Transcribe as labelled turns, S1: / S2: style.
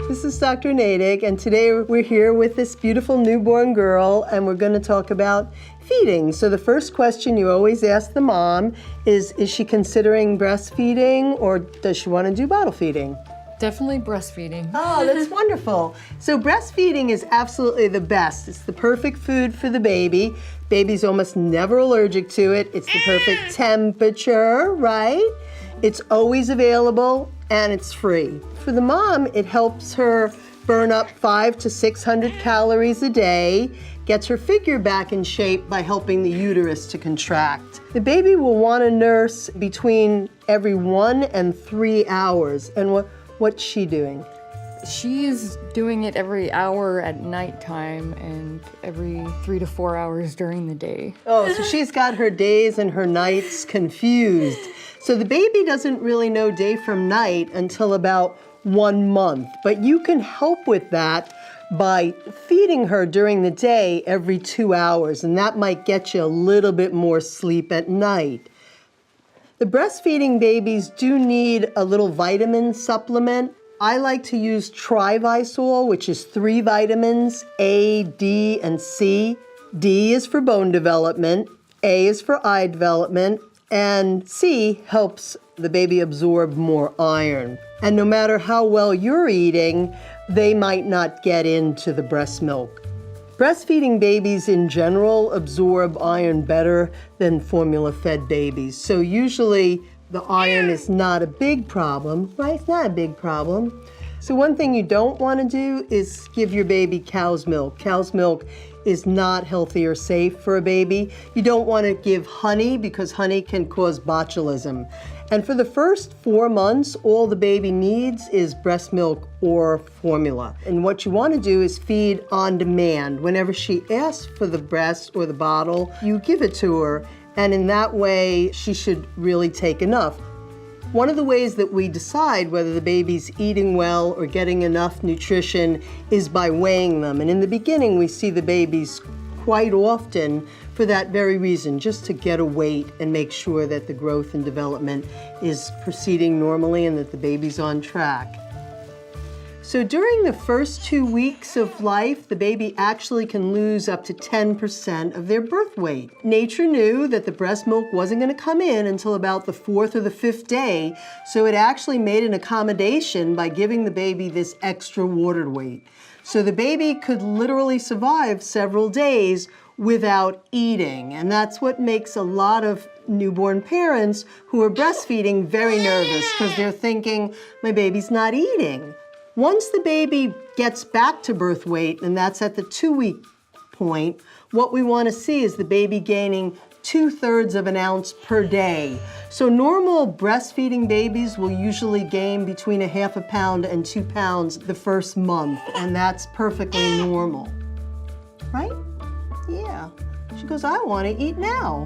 S1: This is Dr. Nadig, and today we're here with this beautiful newborn girl, and we're going to talk about feeding. So the first question you always ask the mom is she considering breastfeeding, or does she want to do bottle feeding?
S2: Definitely breastfeeding.
S1: Oh, that's wonderful. So breastfeeding is absolutely the best. It's the perfect food for the baby. Baby's almost never allergic to it. It's the perfect temperature, right? It's always available, and it's free. For the mom, it helps her burn up 500 to 600 calories a day, gets her figure back in shape by helping the uterus to contract. The baby will want to nurse between every 1 and 3 hours. And what's she doing?
S2: She's doing it every hour at nighttime and every 3 to 4 hours during the day.
S1: Oh, so she's got her days and her nights confused. So the baby doesn't really know day from night until about 1 month, but you can help with that by feeding her during the day every 2 hours, and that might get you a little bit more sleep at night. The breastfeeding babies do need a little vitamin supplement. I like to use Trivisol, which is 3 vitamins, A, D, and C. D is for bone development, A is for eye development, and C helps the baby absorb more iron. And no matter how well you're eating, they might not get into the breast milk. Breastfeeding babies in general absorb iron better than formula-fed babies. So usually the iron is not a big problem, right? It's not a big problem. So one thing you don't want to do is give your baby cow's milk. Cow's milk is not healthy or safe for a baby. You don't want to give honey because honey can cause botulism. And for the first 4 months, all the baby needs is breast milk or formula. And what you want to do is feed on demand. Whenever she asks for the breast or the bottle, you give it to her. And in that way, she should really take enough. One of the ways that we decide whether the baby's eating well or getting enough nutrition is by weighing them. And in the beginning, we see the babies quite often for that very reason, just to get a weight and make sure that the growth and development is proceeding normally and that the baby's on track. So during the first 2 weeks of life, the baby actually can lose up to 10% of their birth weight. Nature knew that the breast milk wasn't going to come in until about the 4th or the 5th day, so it actually made an accommodation by giving the baby this extra water weight. So the baby could literally survive several days without eating, and that's what makes a lot of newborn parents who are breastfeeding very nervous because they're thinking, my baby's not eating. Once the baby gets back to birth weight, and that's at the 2-week point, what we want to see is the baby gaining 2/3 of an ounce per day. So normal breastfeeding babies will usually gain between 1/2 pound and 2 pounds the first month, and that's perfectly normal. Right? Yeah. She goes, I want to eat now.